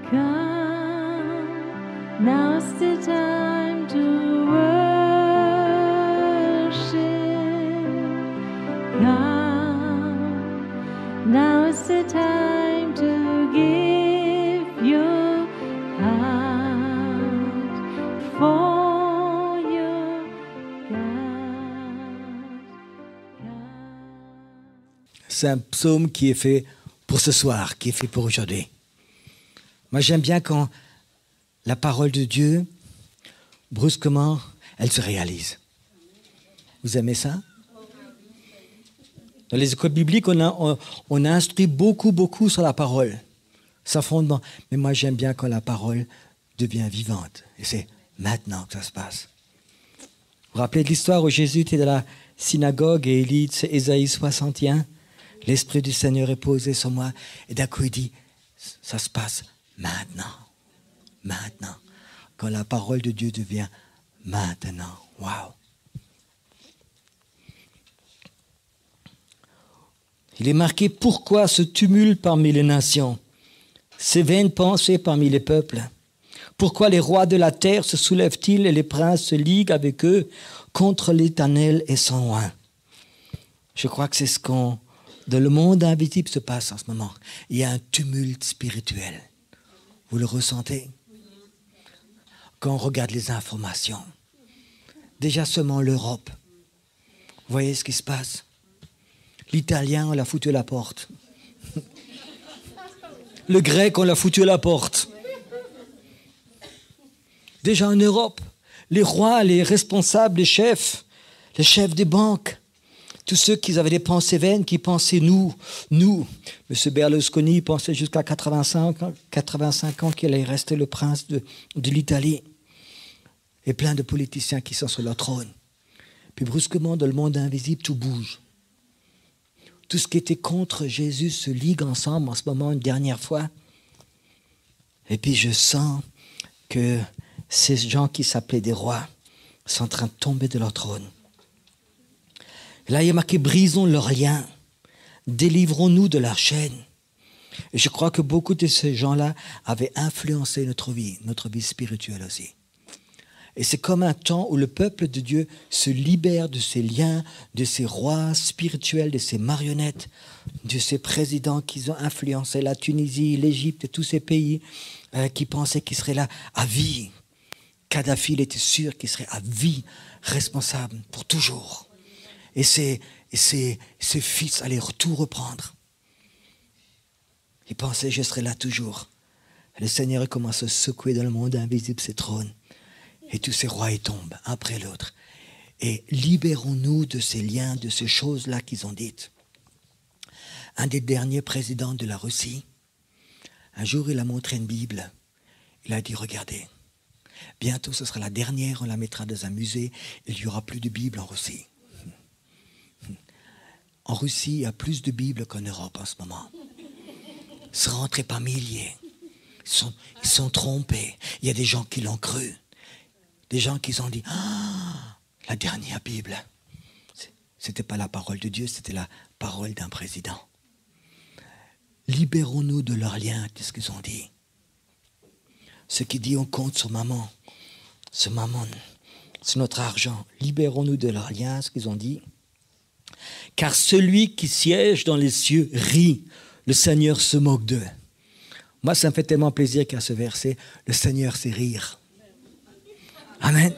Come, now's the time to worship. Come, now's the time to give your heart for your God. C'est un psaume qui est fait pour ce soir, qui est fait pour aujourd'hui. Moi, j'aime bien quand la parole de Dieu, brusquement, elle se réalise. Vous aimez ça? Dans les écoles bibliques, on a instruit beaucoup sur la parole, sa fondement. Mais moi, j'aime bien quand la parole devient vivante. Et c'est maintenant que ça se passe. Vous vous rappelez de l'histoire où Jésus était dans la synagogue et il lit Ésaïe 61, « L'Esprit du Seigneur est posé sur moi. » Et d'un coup, il dit, ça se passe maintenant. Maintenant. Quand la parole de Dieu devient maintenant. Waouh! Il est marqué, pourquoi ce tumulte parmi les nations, ces vaines pensées parmi les peuples? Pourquoi les rois de la terre se soulèvent-ils et les princes se liguent avec eux contre l'Éternel et son roi? Je crois que c'est ce qu'on, dans le monde invisible, se passe en ce moment. Il y a un tumulte spirituel. Vous le ressentez? Quand on regarde les informations, déjà seulement l'Europe, vous voyez ce qui se passe? L'italien, on l'a foutu à la porte. Le grec, on l'a foutu à la porte. Déjà en Europe, les rois, les responsables, les chefs des banques, tous ceux qui avaient des pensées vaines, qui pensaient nous. M. Berlusconi pensait jusqu'à 85 ans qu'il allait rester le prince de l'Italie. Et plein de politiciens qui sont sur leur trône. Puis brusquement, dans le monde invisible, tout bouge. Tout ce qui était contre Jésus se ligue ensemble en ce moment une dernière fois. Et puis je sens que ces gens qui s'appelaient des rois sont en train de tomber de leur trône. Et là, il y a marqué, brisons leurs liens, délivrons-nous de leur chaîne. Et je crois que beaucoup de ces gens-là avaient influencé notre vie spirituelle aussi. Et c'est comme un temps où le peuple de Dieu se libère de ses liens, de ses rois spirituels, de ses marionnettes, de ces présidents qui ont influencé la Tunisie, l'Égypte et tous ces pays qui pensaient qu'ils seraient là à vie. Kadhafi, il était sûr qu'il serait à vie responsable pour toujours. Et ses fils allaient tout reprendre. Il pensait, je serai là toujours. Et le Seigneur commence à secouer dans le monde invisible ses trônes. Et tous ces rois, ils tombent, un après l'autre. Et libérons-nous de ces liens, de ces choses-là qu'ils ont dites. Un des derniers présidents de la Russie, un jour, il a montré une Bible. Il a dit, regardez, bientôt ce sera la dernière, on la mettra dans un musée, il n'y aura plus de Bible en Russie. En Russie, il y a plus de Bibles qu'en Europe en ce moment. Ils sont rentrés par milliers. Ils sont trompés. Il y a des gens qui l'ont cru. Des gens qui ont dit, la dernière Bible. C'était pas la parole de Dieu, c'était la parole d'un président. Libérons-nous de leurs liens, qu'est-ce qu'ils ont dit? Ce qui dit, on compte sur maman. Ce maman, c'est notre argent. Libérons-nous de leurs liens, ce qu'ils ont dit. Car celui qui siège dans les cieux rit, le Seigneur se moque d'eux. Moi, ça me fait tellement plaisir qu'à ce verset, le Seigneur sait rire. Amen.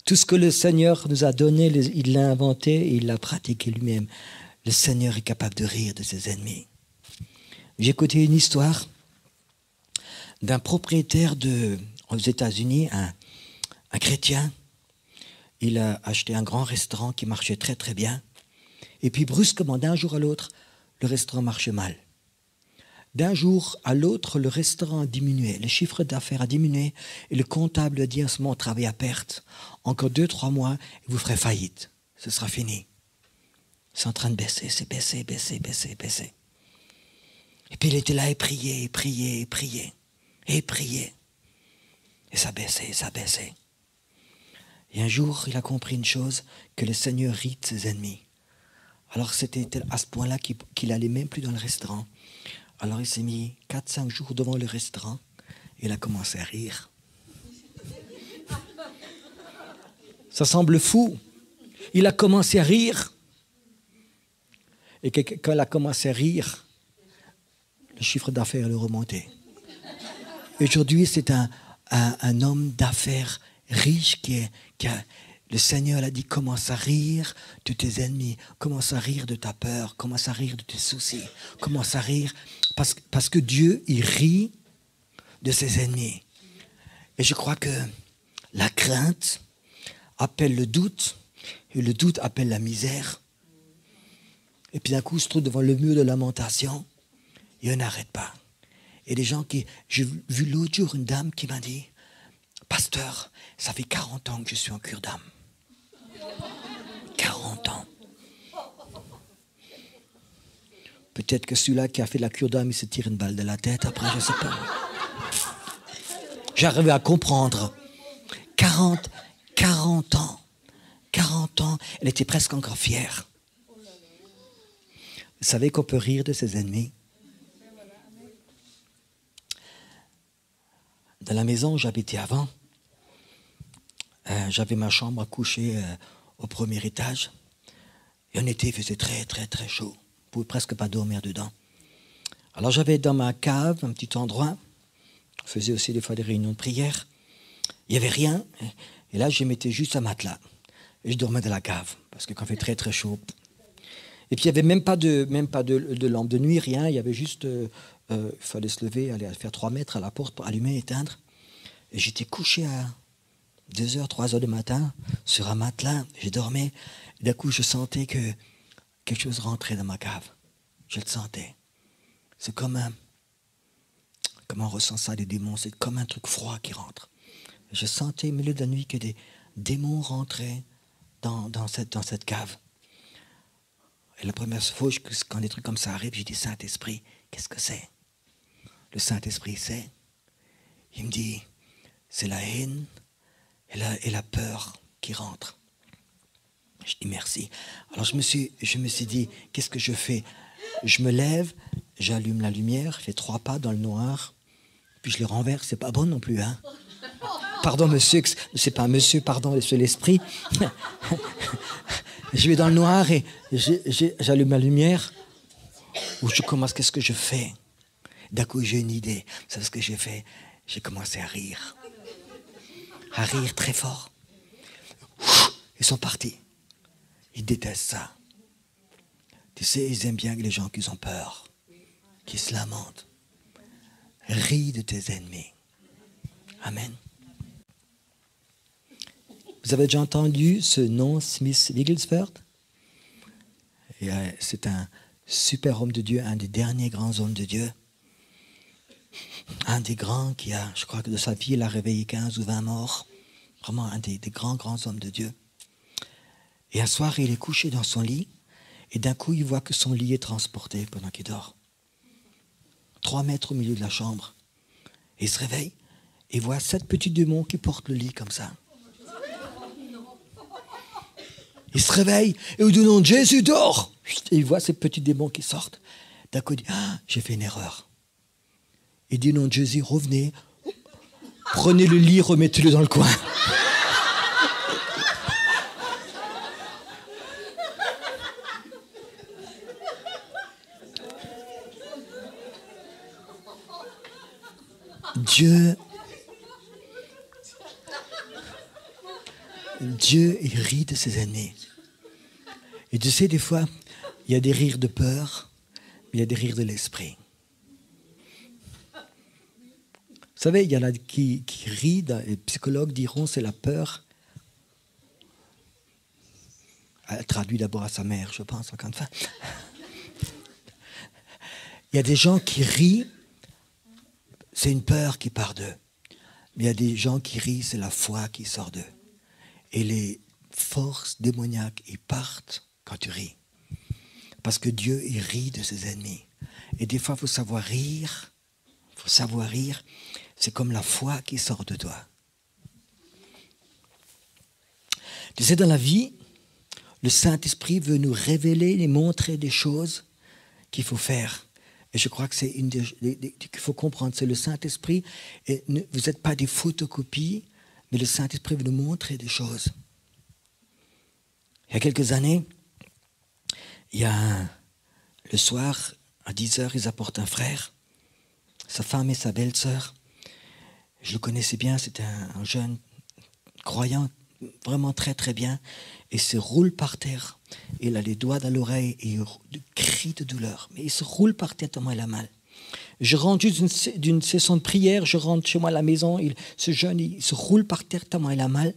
Tout ce que le Seigneur nous a donné, il l'a inventé et il l'a pratiqué lui-même. Le Seigneur est capable de rire de ses ennemis. J'ai écouté une histoire d'un propriétaire aux États-Unis, un chrétien. Il a acheté un grand restaurant qui marchait très très bien. Et puis brusquement, d'un jour à l'autre, le restaurant marchait mal. D'un jour à l'autre, le restaurant a diminué, le chiffre d'affaires a diminué et le comptable a dit en ce moment, travaillez à perte. Encore 2-3 mois et vous ferez faillite. Ce sera fini. C'est en train de baisser, c'est baisser. Et puis il était là et priait. Et ça baissait. Et un jour, il a compris une chose, que le Seigneur rit de ses ennemis. Alors c'était à ce point-là qu'il allait même plus dans le restaurant. Alors il s'est mis 4-5 jours devant le restaurant. Il a commencé à rire. Ça semble fou. Il a commencé à rire. Et quand il a commencé à rire, le chiffre d'affaires est remonté. Aujourd'hui, c'est un homme d'affaires riche le Seigneur l'a dit, commence à rire de tes ennemis, commence à rire de ta peur, commence à rire de tes soucis, commence à rire parce que Dieu, il rit de ses ennemis. Et je crois que la crainte appelle le doute, et le doute appelle la misère. Et puis d'un coup, on se trouve devant le mur de lamentation, et on n'arrête pas. Et des gens j'ai vu l'autre jour une dame qui m'a dit, pasteur, ça fait 40 ans que je suis en cure d'âme. 40 ans. Peut-être que celui-là qui a fait la cure d'âme, il se tire une balle de la tête après, je ne sais pas. J'arrivais à comprendre. 40 ans. 40 ans, elle était presque encore fière. Vous savez qu'on peut rire de ses ennemis? Dans la maison où j'habitais avant, j'avais ma chambre à coucher au premier étage. Et en été, il faisait très, très, très chaud. On ne pouvait presque pas dormir dedans. Alors j'avais dans ma cave un petit endroit. On faisait aussi des fois des réunions de prière. Il n'y avait rien. Et là, je mettais juste un matelas. Et je dormais dans la cave. Parce que quand il fait très, très chaud. Et puis, il n'y avait même pas de lampe de nuit, rien. Il y avait juste... il fallait se lever, aller faire 3 mètres à la porte pour allumer et éteindre. Et j'étais couché à 2h, 3h du matin sur un matelas. J'ai dormi. Et d'un coup, je sentais que quelque chose rentrait dans ma cave. Je le sentais. C'est comme comment on ressent ça, des démons? C'est comme un truc froid qui rentre. Je sentais au milieu de la nuit que des démons rentraient dans cette cave. Et la première fois, quand des trucs comme ça arrivent, j'ai dit, Saint-Esprit, qu'est-ce que c'est? Le Saint-Esprit sait. Il me dit, c'est la haine et la peur qui rentrent. Je dis merci. Alors je me suis dit, qu'est-ce que je fais? Je me lève, j'allume la lumière, je fais 3 pas dans le noir, puis je les renverse. C'est pas bon non plus, hein? Pardon, monsieur, c'est pas un monsieur, pardon, c'est l'esprit. Je vais dans le noir et j'allume la lumière. Où je commence, qu'est-ce que je fais? D'un coup, j'ai une idée. Vous savez ce que j'ai fait? J'ai commencé à rire. À rire très fort. Ils sont partis. Ils détestent ça. Tu sais, ils aiment bien les gens qui ont peur, qui se lamentent. Ris de tes ennemis. Amen. Vous avez déjà entendu ce nom, Smith Wigglesworth? C'est un super homme de Dieu, un des derniers grands hommes de Dieu. Un des grands qui a, je crois que de sa vie, il a réveillé 15 ou 20 morts. Vraiment un des grands hommes de Dieu. Et un soir, il est couché dans son lit. Et d'un coup, il voit que son lit est transporté pendant qu'il dort. 3 mètres au milieu de la chambre. Et il se réveille et voit 7 petits démons qui portent le lit comme ça. Il se réveille et au nom de Jésus dort. Et il voit ces petits démons qui sortent. D'un coup, il dit, j'ai fait une erreur. Il dit, au nom de Jésus, revenez, prenez le lit, remettez-le dans le coin. Dieu, il rit de ses ennemis. Et tu sais, des fois, il y a des rires de peur, mais il y a des rires de l'esprit. Vous savez, il y en a qui rient, les psychologues diront c'est la peur. Elle traduit d'abord à sa mère, je pense, encore une fois. Il y a des gens qui rient, c'est une peur qui part d'eux. Mais il y a des gens qui rient, c'est la foi qui sort d'eux. Et les forces démoniaques, ils partent quand tu ris. Parce que Dieu, il rit de ses ennemis. Et des fois, il faut savoir rire. Il faut savoir rire. C'est comme la foi qui sort de toi. Tu sais, dans la vie, Le Saint-Esprit veut nous révéler et montrer des choses qu'il faut faire. Et je crois que c'est une qu'il faut comprendre, c'est le Saint-Esprit. Et vous n'êtes pas des photocopies, mais le Saint-Esprit veut nous montrer des choses. Il y a quelques années, le soir, à 10h, ils apportent un frère, sa femme et sa belle-sœur. Je le connaissais bien, c'était un jeune croyant, vraiment très très bien. Et il se roule par terre. Il a les doigts dans l'oreille et il crie de douleur. Mais il se roule par terre tellement il a mal. Je rentre juste d'une session de prière, je rentre chez moi à la maison, ce jeune, il se roule par terre tellement il a mal.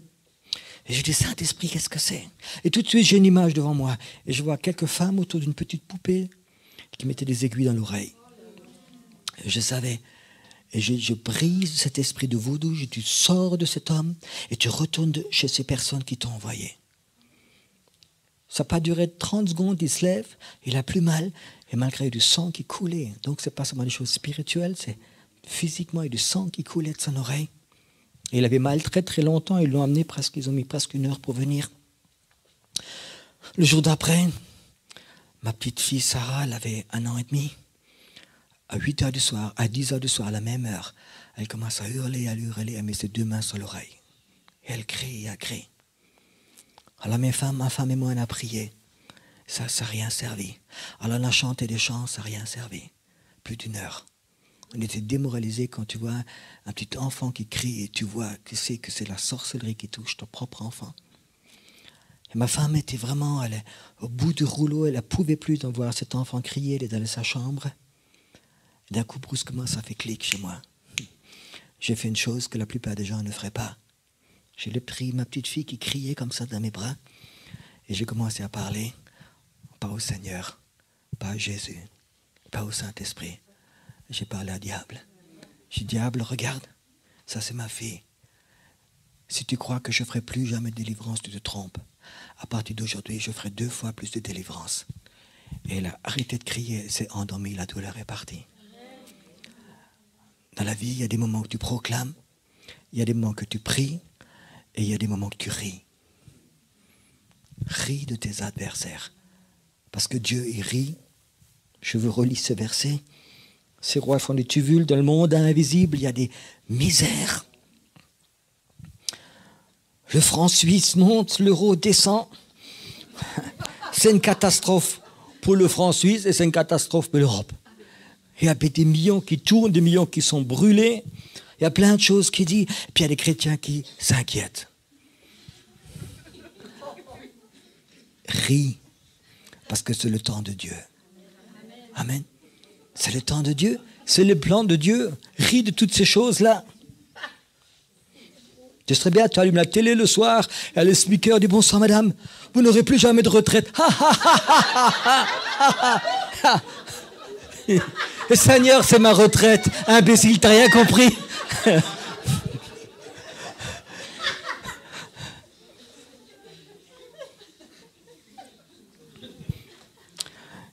Et je dis, Saint-Esprit, qu'est-ce que c'est? Et tout de suite, j'ai une image devant moi. Et je vois quelques femmes autour d'une petite poupée qui mettaient des aiguilles dans l'oreille. Je savais. Et je brise cet esprit de vaudou, tu sors de cet homme et tu retournes chez ces personnes qui t'ont envoyé. Ça n'a pas duré 30 secondes, il se lève, il a plus mal, et malgré du sang qui coulait. Donc ce n'est pas seulement des choses spirituelles, c'est physiquement, il y a du sang qui coulait de son oreille. Et il avait mal très très longtemps, ils l'ont amené ils ont mis presque 1 heure pour venir. Le jour d'après, ma petite fille Sarah, elle avait 1 an et demi. À 8h du soir, à 10h du soir, à la même heure, elle commence à hurler, elle met ses 2 mains sur l'oreille. Et elle crie, elle crie. Alors ma femme et moi, on a prié. Ça n'a rien servi. Alors on a chanté des chants, ça n'a rien servi. Plus d'1 heure. On était démoralisés quand tu vois un petit enfant qui crie et tu vois que c'est la sorcellerie qui touche ton propre enfant. Et ma femme était vraiment au bout du rouleau, elle ne pouvait plus de voir cet enfant crier, elle est dans sa chambre. Et d'un coup, brusquement, ça fait clic chez moi. J'ai fait une chose que la plupart des gens ne feraient pas. J'ai pris ma petite fille qui criait comme ça dans mes bras et j'ai commencé à parler, pas au Seigneur, pas à Jésus, pas au Saint-Esprit. J'ai parlé à diable. J'ai dit, diable, regarde, ça c'est ma fille. Si tu crois que je ne ferai plus jamais de délivrance, tu te trompes. À partir d'aujourd'hui, je ferai 2 fois plus de délivrance. Et elle a arrêté de crier, elle s'est endormie, la douleur est partie. Dans la vie, il y a des moments où tu proclames, il y a des moments que tu pries, et il y a des moments que tu ris. Ris de tes adversaires. Parce que Dieu, il rit. Je vous relis ce verset. Ces rois font des tuvules dans le monde invisible. Il y a des misères. Le franc suisse monte, l'euro descend. C'est une catastrophe pour le franc suisse et c'est une catastrophe pour l'Europe. Il y a des millions qui tournent, des millions qui sont brûlés. Il y a plein de choses qui disent. Et puis il y a des chrétiens qui s'inquiètent. Ris, parce que c'est le temps de Dieu. Amen. C'est le temps de Dieu. C'est le plan de Dieu. Ris de toutes ces choses-là. Ce serait bien, tu allumes la télé le soir, et le speaker dit, bonsoir madame, vous n'aurez plus jamais de retraite. Le Seigneur, c'est ma retraite. Imbécile, t'as rien compris.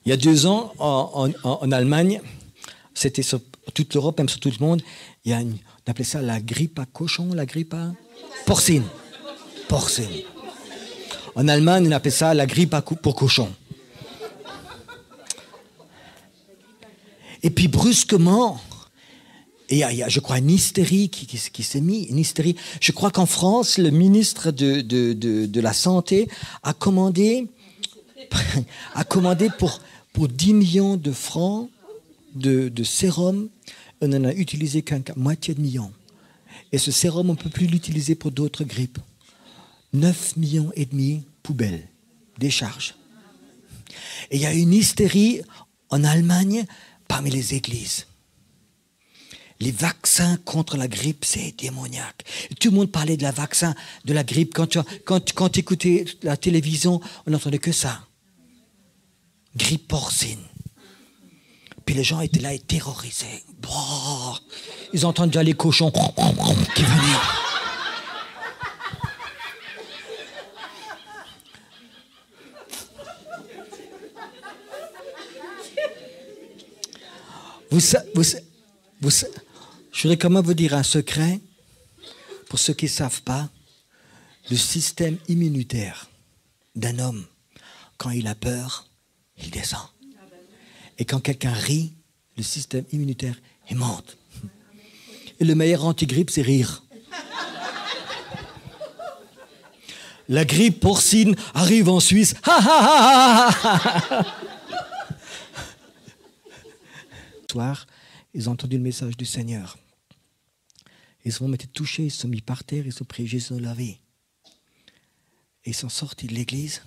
Il y a 2 ans, en Allemagne, c'était sur toute l'Europe, même sur tout le monde, on appelait ça la grippe à cochon, la grippe à porcine. Porcine. En Allemagne, on appelait ça la grippe pour cochon. Et puis brusquement, il y a, je crois, une hystérie qui s'est mise. Une hystérie. Je crois qu'en France, le ministre de la Santé a commandé pour 10 millions de francs de sérum. On n'en a utilisé qu'un moitié de million. Et ce sérum, on ne peut plus l'utiliser pour d'autres grippes. 9 millions et demi poubelles, décharges. Et il y a une hystérie en Allemagne parmi les églises. Les vaccins contre la grippe, c'est démoniaque. Et tout le monde parlait de la vaccin, de la grippe. Quand tu écoutais la télévision, on n'entendait que ça. Grippe porcine. Puis les gens étaient là et terrorisés. Ils entendent déjà les cochons qui venaient. Je voudrais quand même vous dire un secret, pour ceux qui ne savent pas, le système immunitaire d'un homme quand il a peur, il descend. Et quand quelqu'un rit, le système immunitaire, il monte. Et le meilleur antigrippe, c'est rire. La grippe porcine arrive en Suisse. Ha, ha, ha, ha, ha. Ce soir, ils ont entendu le message du Seigneur. Ils ont été touchés, ils se sont mis par terre, ils ont prié Jésus dans la vie. Et ils sont sortis de l'église.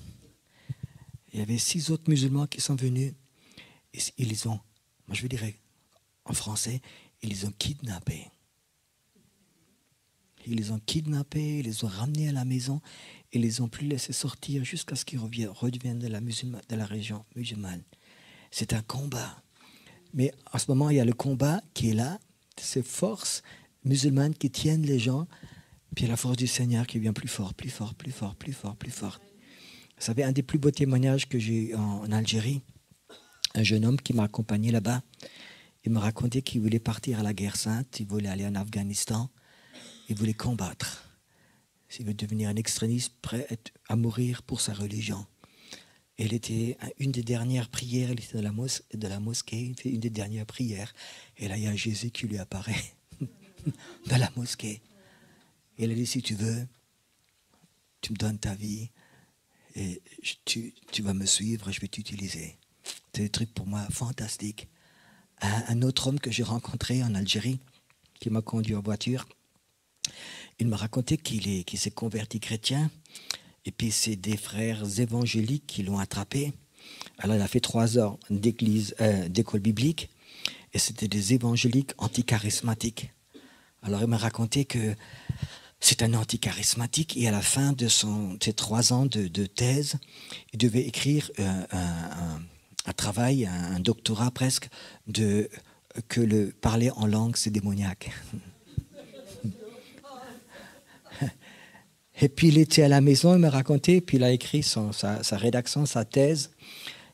Il y avait 6 autres musulmans qui sont venus. Et ils les ont, moi je dirais en français, ils les ont kidnappés. Ils les ont kidnappés, ils les ont ramenés à la maison et ils les ont plus laissés sortir jusqu'à ce qu'ils reviennent de la région musulmane. C'est un combat. Mais en ce moment, il y a le combat qui est là, ces forces musulmanes qui tiennent les gens, puis il y a la force du Seigneur qui vient plus fort, plus fort, plus fort, plus fort, plus fort. Vous savez, un des plus beaux témoignages que j'ai eu en Algérie, un jeune homme qui m'a accompagné là-bas, il me racontait qu'il voulait partir à la guerre sainte, il voulait aller en Afghanistan, il voulait combattre. Il veut devenir un extrémiste prêt à mourir pour sa religion. Et il était une des dernières prières, il était de la mosquée, il fait une des dernières prières. Et là, il y a Jésus qui lui apparaît dans la mosquée. Et il a dit, si tu veux, tu me donnes ta vie et tu vas me suivre, je vais t'utiliser. C'est un truc pour moi fantastique. Un autre homme que j'ai rencontré en Algérie, qui m'a conduit en voiture, il m'a raconté qu'il s'est converti chrétien. Et puis c'est des frères évangéliques qui l'ont attrapé. Alors il a fait 3 heures d'école biblique. Et c'était des évangéliques anticharismatiques. Alors il m'a raconté que c'est un anticharismatique. Et à la fin de ses 3 ans de thèse, il devait écrire un travail, un doctorat presque, que le parler en langue, c'est démoniaque. Et puis il était à la maison, il m'a raconté, puis il a écrit sa rédaction, sa thèse.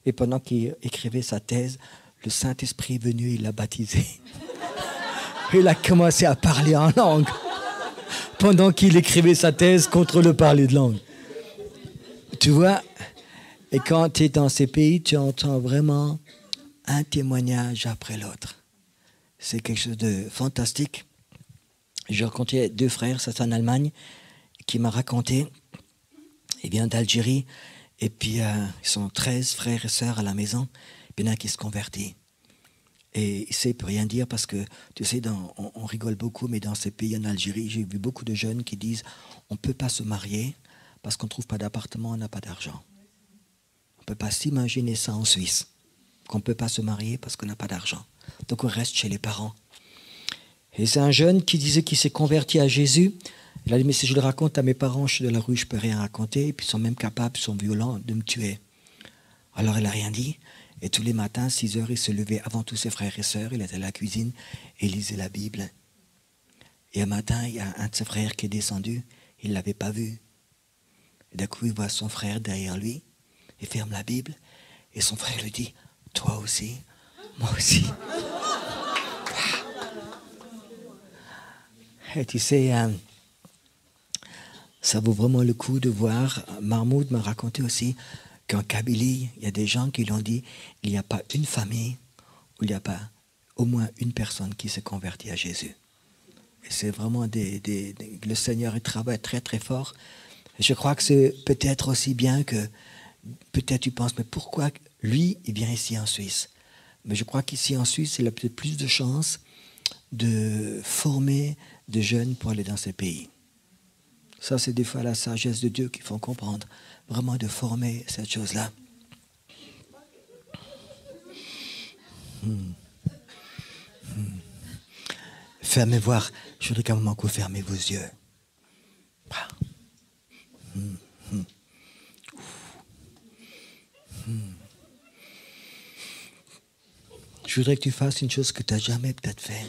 Et pendant qu'il écrivait sa thèse, le Saint-Esprit est venu, il l'a baptisé. Il a commencé à parler en langue pendant qu'il écrivait sa thèse contre le parler de langue. Tu vois, et quand tu es dans ces pays, tu entends vraiment un témoignage après l'autre. C'est quelque chose de fantastique. J'ai rencontré 2 frères, ça c'est en Allemagne, qui m'a raconté, il vient d'Algérie, et puis ils sont 13 frères et sœurs à la maison, puis il y en a un qui se convertit. Et ça ne peut rien dire parce que, tu sais, on rigole beaucoup, mais dans ces pays en Algérie, j'ai vu beaucoup de jeunes qui disent on ne peut pas se marier parce qu'on ne trouve pas d'appartement, on n'a pas d'argent. On ne peut pas s'imaginer ça en Suisse, qu'on ne peut pas se marier parce qu'on n'a pas d'argent. Donc on reste chez les parents. Et c'est un jeune qui disait qu'il s'est converti à Jésus. Il a dit, mais si je le raconte à mes parents, je suis de la rue, je ne peux rien raconter. Et puis ils sont même capables, ils sont violents de me tuer. Alors il n'a rien dit. Et tous les matins, 6 heures, il se levait avant tous ses frères et sœurs. Il était à la cuisine et il lisait la Bible. Et un matin, il y a un de ses frères qui est descendu. Il ne l'avait pas vu. Et d'un coup, il voit son frère derrière lui. Il ferme la Bible. Et son frère lui dit, toi aussi, moi aussi. Et tu sais, ça vaut vraiment le coup de voir. Mahmoud m'a raconté aussi qu'en Kabylie, il y a des gens qui l'ont dit, il n'y a pas une famille où il n'y a pas au moins une personne qui s'est convertie à Jésus. Et c'est vraiment le Seigneur il travaille très très fort. Et je crois que c'est peut-être aussi bien que, peut-être tu penses, mais pourquoi lui, il vient ici en Suisse? Mais je crois qu'ici en Suisse, il a peut-être plus de chances de former des jeunes pour aller dans ces pays. Ça, c'est des fois la sagesse de Dieu qu'il faut comprendre. Vraiment de former cette chose-là. Fermez voir. Je voudrais qu'à un moment que vous fermez vos yeux. Je voudrais que tu fasses une chose que tu n'as jamais peut-être fait.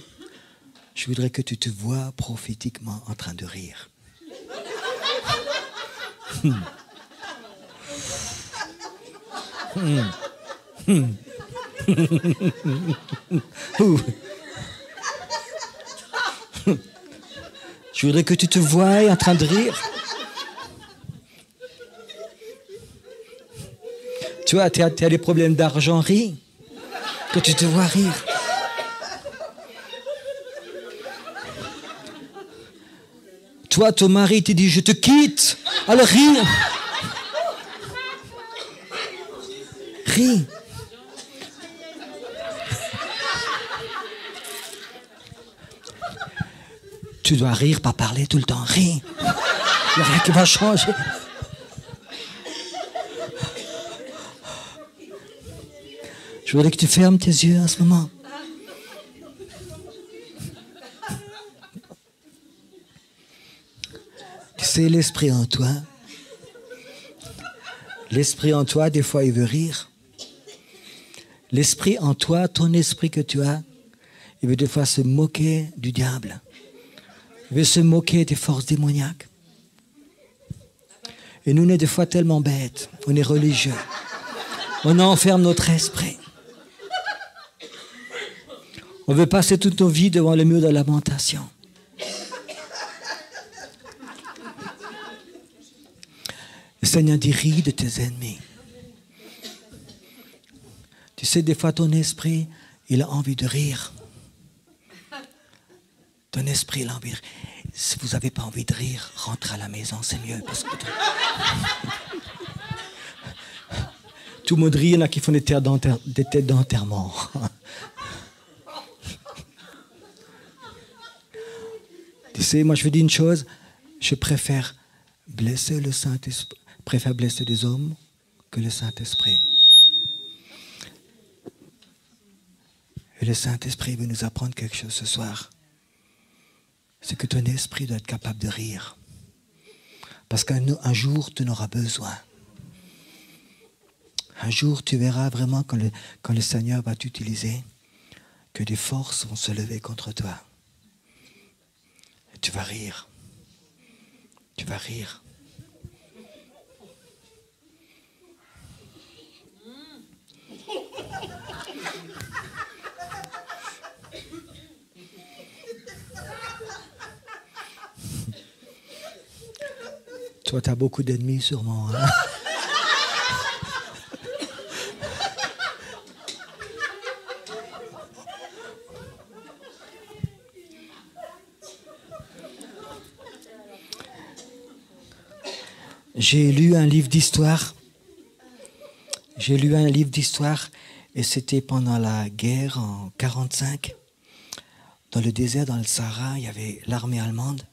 Je voudrais que tu te vois prophétiquement en train de rire. Je voudrais que tu te voies en train de rire. Tu vois, tu as des problèmes d'argent, ris. Que tu te vois rire. Toi, ton mari te dit, je te quitte. Alors ris. Ris. Tu dois rire, pas parler tout le temps. Ris. Il n'y a rien qui va changer. Je voudrais que tu fermes tes yeux en ce moment. Tu sais, l'esprit en toi. L'esprit en toi, des fois, il veut rire. L'esprit en toi, ton esprit que tu as, il veut des fois se moquer du diable. Il veut se moquer des forces démoniaques. Et nous, on est des fois tellement bêtes. On est religieux. On enferme notre esprit. On veut passer toute nos vies devant le mur de lamentation. Le Seigneur dit, ris de tes ennemis. Tu sais, des fois, ton esprit, il a envie de rire. Ton esprit, il a envie de rire. Si vous n'avez pas envie de rire, rentre à la maison, c'est mieux. Parce que tout le monde rit, il y en a qui font des têtes d'enterrement. Tu sais, moi je veux dire une chose, je préfère blesser le Saint-Esprit, préfère blesser des hommes que le Saint-Esprit. Et le Saint-Esprit veut nous apprendre quelque chose ce soir. C'est que ton esprit doit être capable de rire. Parce qu'un jour, tu en auras besoin. Un jour, tu verras vraiment quand le Seigneur va t'utiliser, que des forces vont se lever contre toi. Et tu vas rire. Tu vas rire. Toi, tu as beaucoup d'ennemis sûrement. Hein? J'ai lu un livre d'histoire. Et c'était pendant la guerre en 1945. Dans le désert, dans le Sahara, il y avait l'armée allemande.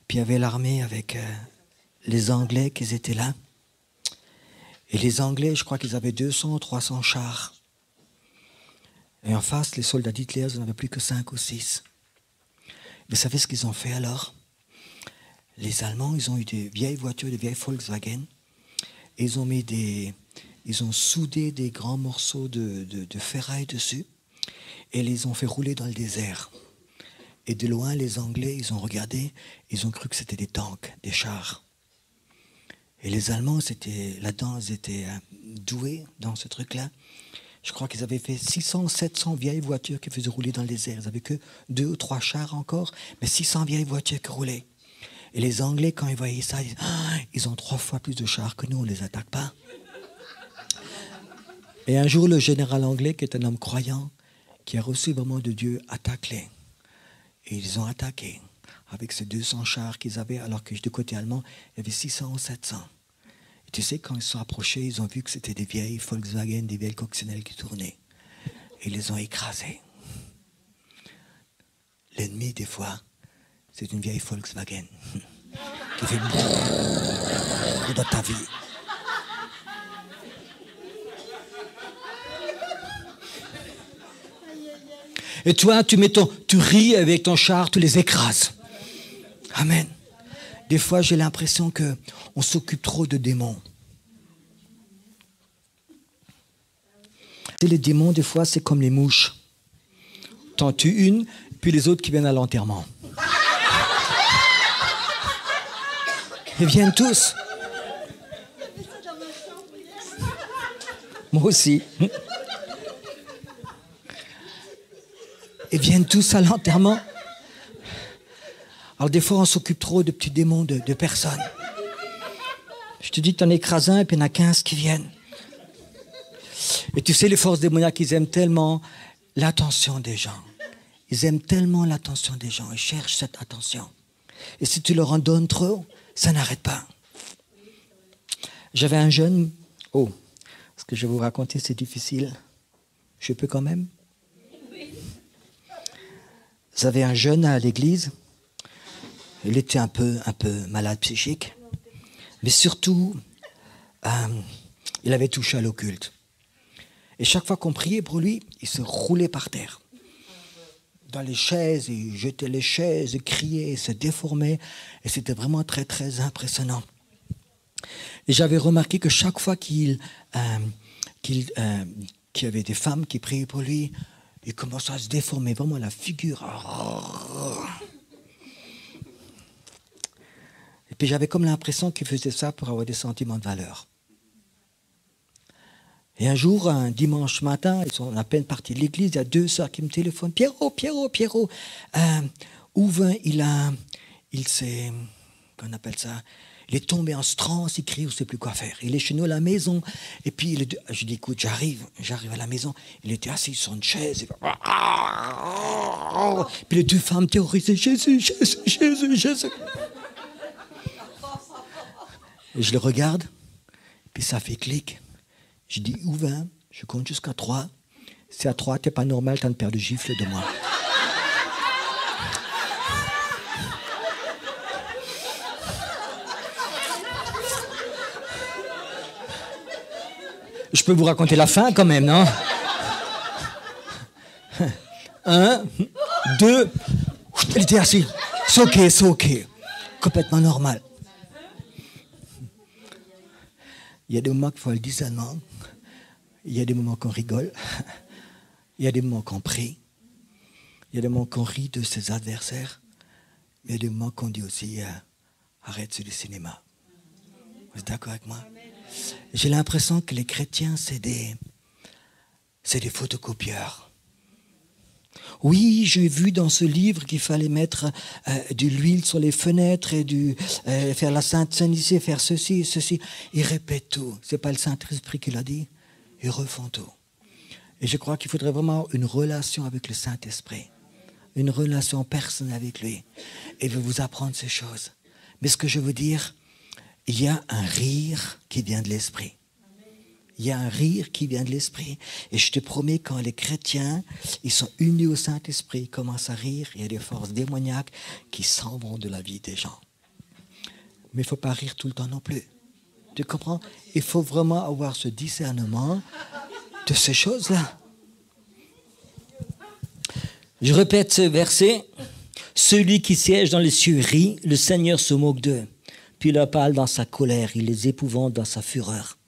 Puis il y avait l'armée avec les Anglais qui étaient là. Et les Anglais, je crois qu'ils avaient 200 ou 300 chars. Et en face, les soldats d'Hitler, ils n'en avaient plus que 5 ou 6. Vous savez ce qu'ils ont fait alors? Les Allemands, ils ont eu des vieilles voitures, des vieilles Volkswagen. Et ils ont soudé des grands morceaux de ferraille dessus. Et les ont fait rouler dans le désert. Et de loin, les Anglais, ils ont regardé, ils ont cru que c'était des tanks, des chars. Et les Allemands, là-dedans, ils étaient doués dans ce truc-là. Je crois qu'ils avaient fait 600, 700 vieilles voitures qui faisaient rouler dans le désert. Ils n'avaient que 2 ou 3 chars encore, mais 600 vieilles voitures qui roulaient. Et les Anglais, quand ils voyaient ça, ils disaient, ils ont 3 fois plus de chars que nous, on ne les attaque pas. Et un jour, le général anglais, qui est un homme croyant, qui a reçu vraiment de Dieu, attaque-les. Et ils ont attaqué avec ces 200 chars qu'ils avaient, alors que du côté allemand, il y avait 600 ou 700. Et tu sais, quand ils se sont approchés, ils ont vu que c'était des vieilles Volkswagen, des vieilles coccinelles qui tournaient. Et ils les ont écrasés. L'ennemi, des fois, c'est une vieille Volkswagen qui fait brrrr dans ta vie. Et toi, tu ris avec ton char, tu les écrases. Amen. Des fois, j'ai l'impression qu'on s'occupe trop de démons. Et les démons, des fois, c'est comme les mouches. T'en tues une, puis les autres qui viennent à l'enterrement. Ils viennent tous. Moi aussi. Ils viennent tous à l'enterrement. Alors des fois, on s'occupe trop de petits démons de personnes. Je te dis que tu en écrases un et puis il y en a 15 qui viennent. Et tu sais, les forces démoniaques, ils aiment tellement l'attention des gens. Ils aiment tellement l'attention des gens. Ils cherchent cette attention. Et si tu leur en donnes trop, ça n'arrête pas. J'avais un jeune... Oh, ce que je vais vous raconter, c'est difficile. Je peux quand même. J'avais un jeune à l'église. Il était un peu malade psychique. Mais surtout, il avait touché à l'occulte. Et chaque fois qu'on priait pour lui, il se roulait par terre. Dans les chaises, il jetait les chaises, il criait, il se déformait. Et c'était vraiment très, très impressionnant. Et j'avais remarqué que chaque fois qu'il y avait des femmes qui priaient pour lui, il commençait à se déformer, vraiment la figure. Et puis j'avais comme l'impression qu'il faisait ça pour avoir des sentiments de valeur. Et un jour, un dimanche matin, ils sont à peine partis de l'église, il y a 2 sœurs qui me téléphonent. Pierrot, Ouvin, il s'est, qu'on appelle ça, il est tombé en transe, il crie, on ne sait plus quoi faire. Il est chez nous à la maison, et puis je dis, écoute, j'arrive à la maison. Il était assis sur une chaise, puis les 2 femmes terrorisées, Jésus. Et je le regarde, puis ça fait clic. Je dis, Ouvin, je compte jusqu'à 3. Si à 3, t'es pas normal, t'as une paire de gifles de moi. Je peux vous raconter la fin quand même, non? 1, 2, il était assis. C'est ok. Complètement normal. Il y a des moments qu'il faut le discernement. Il y a des moments qu'on rigole. Il y a des moments qu'on prie. Il y a des moments qu'on rit de ses adversaires. Il y a des moments qu'on dit aussi arrête sur le cinéma. Vous êtes d'accord avec moi? J'ai l'impression que les chrétiens, c'est des photocopieurs. Oui, j'ai vu dans ce livre qu'il fallait mettre de l'huile sur les fenêtres et faire la Sainte Trinité, faire ceci. Ils répètent tout. Ce n'est pas le Saint-Esprit qui l'a dit. Ils refont tout. Et je crois qu'il faudrait vraiment une relation avec le Saint-Esprit. Une relation personnelle avec lui. Et il veut vous apprendre ces choses. Mais ce que je veux dire, il y a un rire qui vient de l'Esprit. Il y a un rire qui vient de l'Esprit. Et je te promets, quand les chrétiens, ils sont unis au Saint-Esprit, ils commencent à rire, il y a des forces démoniaques qui s'en vont de la vie des gens. Mais il ne faut pas rire tout le temps non plus. Tu comprends? Il faut vraiment avoir ce discernement de ces choses-là. Je répète ce verset. Celui qui siège dans les cieux rit, le Seigneur se moque d'eux. Puis il leur parle dans sa colère, il les épouvante dans sa fureur.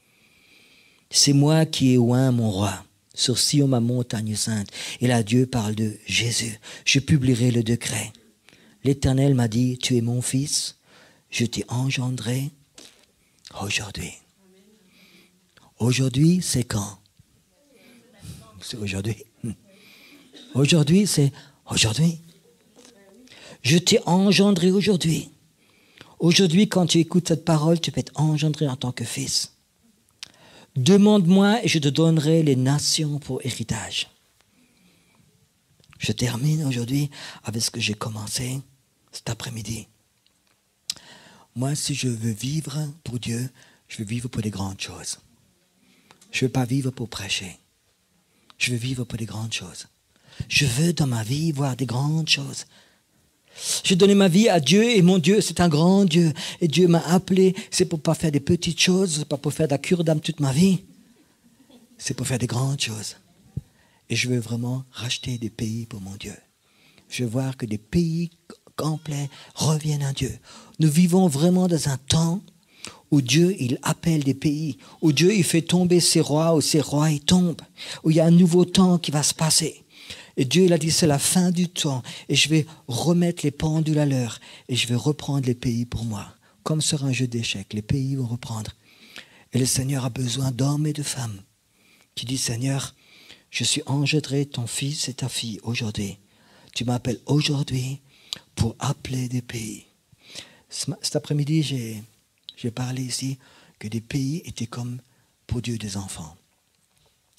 C'est moi qui ai oint mon roi sur Sion, ma montagne sainte. Et là, Dieu parle de Jésus. Je publierai le décret. L'Éternel m'a dit, tu es mon fils, je t'ai engendré aujourd'hui. Aujourd'hui, c'est quand? C'est aujourd'hui. Aujourd'hui, c'est aujourd'hui. Je t'ai engendré aujourd'hui. Aujourd'hui, quand tu écoutes cette parole, tu peux être engendré en tant que fils. Demande-moi et je te donnerai les nations pour héritage. Je termine aujourd'hui avec ce que j'ai commencé cet après-midi. Moi, si je veux vivre pour Dieu, je veux vivre pour des grandes choses. Je ne veux pas vivre pour prêcher. Je veux vivre pour des grandes choses. Je veux dans ma vie voir des grandes choses. J'ai donné ma vie à Dieu et mon Dieu, c'est un grand Dieu. Et Dieu m'a appelé, c'est pour ne pas faire des petites choses, c'est pas pour faire de la cure d'âme toute ma vie. C'est pour faire des grandes choses. Et je veux vraiment racheter des pays pour mon Dieu. Je veux voir que des pays complets reviennent à Dieu. Nous vivons vraiment dans un temps où Dieu, il appelle des pays, où Dieu, il fait tomber ses rois, où ses rois, ils tombent, où il y a un nouveau temps qui va se passer. Et Dieu, il a dit, c'est la fin du temps. Et je vais remettre les pendules à l'heure. Et je vais reprendre les pays pour moi. Comme sur un jeu d'échecs, les pays vont reprendre. Et le Seigneur a besoin d'hommes et de femmes qui disent, Seigneur, je suis engendré ton fils et ta fille aujourd'hui. Tu m'appelles aujourd'hui pour appeler des pays. Cet après-midi, j'ai parlé ici que des pays étaient comme pour Dieu des enfants.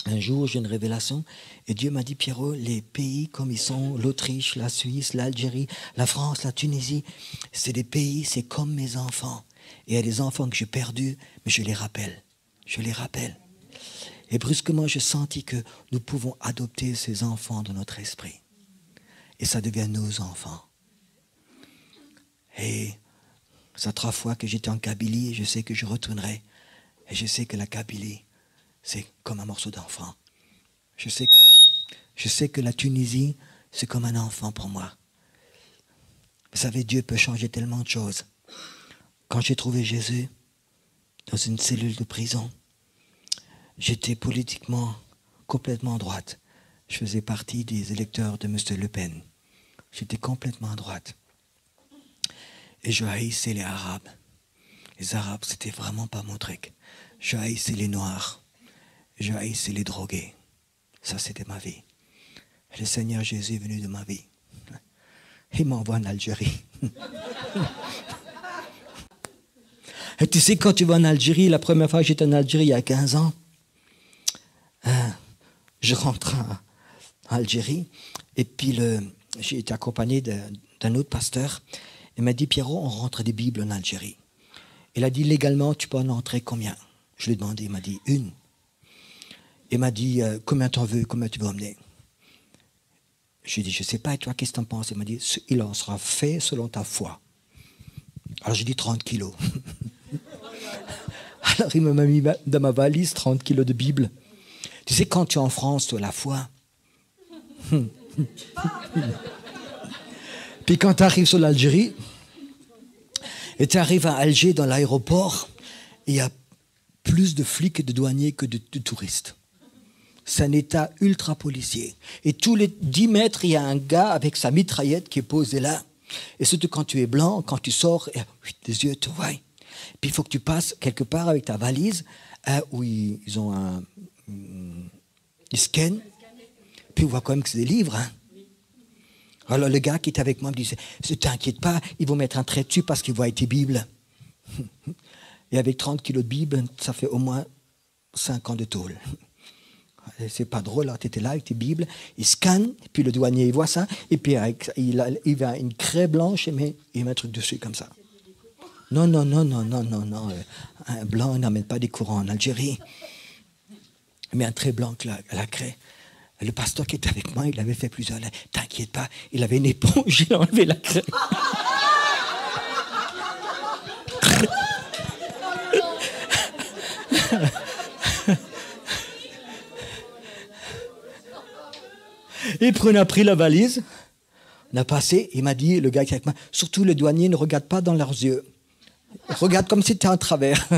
un jour, j'ai une révélation et Dieu m'a dit, Pierrot, les pays comme ils sont, l'Autriche, la Suisse, l'Algérie, la France, la Tunisie, c'est des pays, c'est comme mes enfants. Et il y a des enfants que j'ai perdus, mais je les rappelle. Je les rappelle. Et brusquement, j'ai senti que nous pouvons adopter ces enfants dans notre esprit. Et ça devient nos enfants. Et ça 3 fois que j'étais en Kabylie, je sais que je retournerai. Et je sais que la Kabylie, c'est comme un morceau d'enfant. Je sais que la Tunisie, c'est comme un enfant pour moi. Vous savez, Dieu peut changer tellement de choses. Quand j'ai trouvé Jésus dans une cellule de prison, j'étais politiquement complètement à droite. Je faisais partie des électeurs de M. Le Pen. J'étais complètement à droite. Et je haïssais les Arabes. Les Arabes, c'était vraiment pas mon truc. Je haïssais les Noirs. Je haïssais les drogués. Ça, c'était ma vie. Le Seigneur Jésus est venu de ma vie. Il m'envoie en Algérie. Et tu sais, quand tu vas en Algérie, la première fois que j'étais en Algérie, il y a 15 ans, je rentre en Algérie, et puis j'ai été accompagné d'un autre pasteur. Il m'a dit, Pierrot, on rentre des Bibles en Algérie. Il a dit, légalement, tu peux en entrer combien? Je lui ai demandé, il m'a dit, 1. Il m'a dit, combien t'en veux, combien tu veux emmener? Je lui ai dit, je ne sais pas, et toi, qu'est-ce que t'en penses? Il m'a dit, il en sera fait selon ta foi. Alors j'ai dit 30 kilos. Alors il m'a mis dans ma valise 30 kilos de Bible. Tu sais, quand tu es en France, tu as la foi. Puis quand tu arrives sur l'Algérie, et tu arrives à Alger dans l'aéroport, il y a plus de flics et de douaniers que de touristes. C'est un état ultra policier. Et tous les 10 mètres, il y a un gars avec sa mitraillette qui est posé là. Et surtout quand tu es blanc, quand tu sors, des yeux te voient. Puis il faut que tu passes quelque part avec ta valise, où ils ont ils scannent. Puis on voit quand même que c'est des livres. Hein. Alors le gars qui était avec moi me disait, ne t'inquiète pas, ils vont mettre un trait dessus parce qu'ils voient tes Bibles. Et avec 30 kilos de Bible, ça fait au moins 5 ans de tôle. C'est pas drôle, tu étais là avec tes Bibles, il scanne, puis le douanier il voit ça, et puis il a une craie blanche, et il met un truc dessus comme ça. Non. Un blanc n'amène pas des courants en Algérie. Mais un trait blanc à la craie. Le pasteur qui était avec moi, il avait fait plusieurs. T'inquiète pas, il avait une éponge, il a enlevé la craie. Et puis on a pris la valise, on a passé, il m'a dit, le gars qui est avec moi, surtout le douanier ne regarde pas dans leurs yeux. Regarde comme si c'était un travers.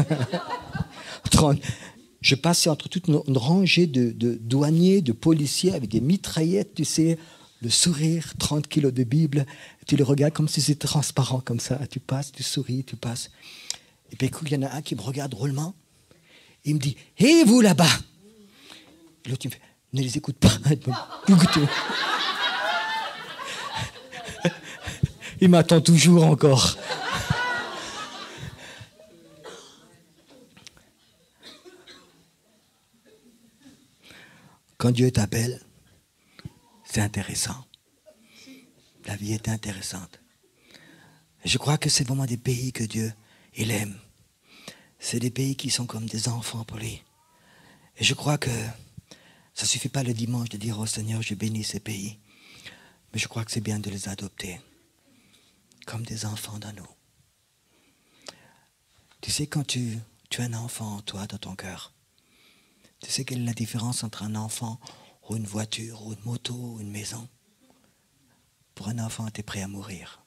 Je passais entre toute une rangée de douaniers, de policiers avec des mitraillettes, tu sais, le sourire, 30 kilos de Bible, tu le regardes comme si c'était transparent comme ça, tu passes, tu souris, tu passes. Et puis il y en a un qui me regarde drôlement, il me dit, hé vous là-bas. L'autre il me fait, ne les écoute pas. Il m'attend toujours encore. Quand Dieu t'appelle, c'est intéressant. La vie est intéressante. Je crois que c'est vraiment des pays que Dieu, il aime. C'est des pays qui sont comme des enfants pour lui. Et je crois que ça ne suffit pas le dimanche de dire au Seigneur, je bénis ces pays. Mais je crois que c'est bien de les adopter comme des enfants dans nous. Tu sais, quand tu as un enfant en toi, dans ton cœur, tu sais quelle est la différence entre un enfant ou une voiture ou une moto ou une maison? Pour un enfant, tu es prêt à mourir.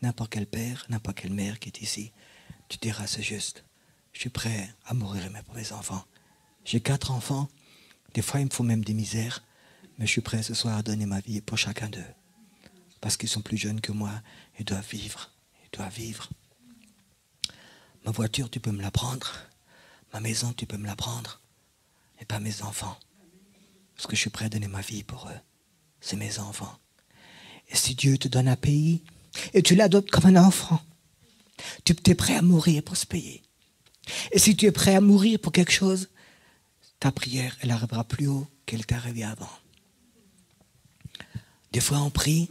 N'importe quel père, n'importe quelle mère qui est ici, tu diras c'est juste. Je suis prêt à mourir pour mes enfants. J'ai 4 enfants. Des fois, il me faut même des misères. Mais je suis prêt ce soir à donner ma vie pour chacun d'eux. Parce qu'ils sont plus jeunes que moi. Ils doivent vivre. Ils doivent vivre. Ma voiture, tu peux me la prendre. Ma maison, tu peux me la prendre. Et pas mes enfants. Parce que je suis prêt à donner ma vie pour eux. C'est mes enfants. Et si Dieu te donne un pays, et tu l'adoptes comme un enfant, tu es prêt à mourir pour ce pays. Et si tu es prêt à mourir pour quelque chose, ta prière, elle arrivera plus haut qu'elle t'est arrivée avant. Des fois, on prie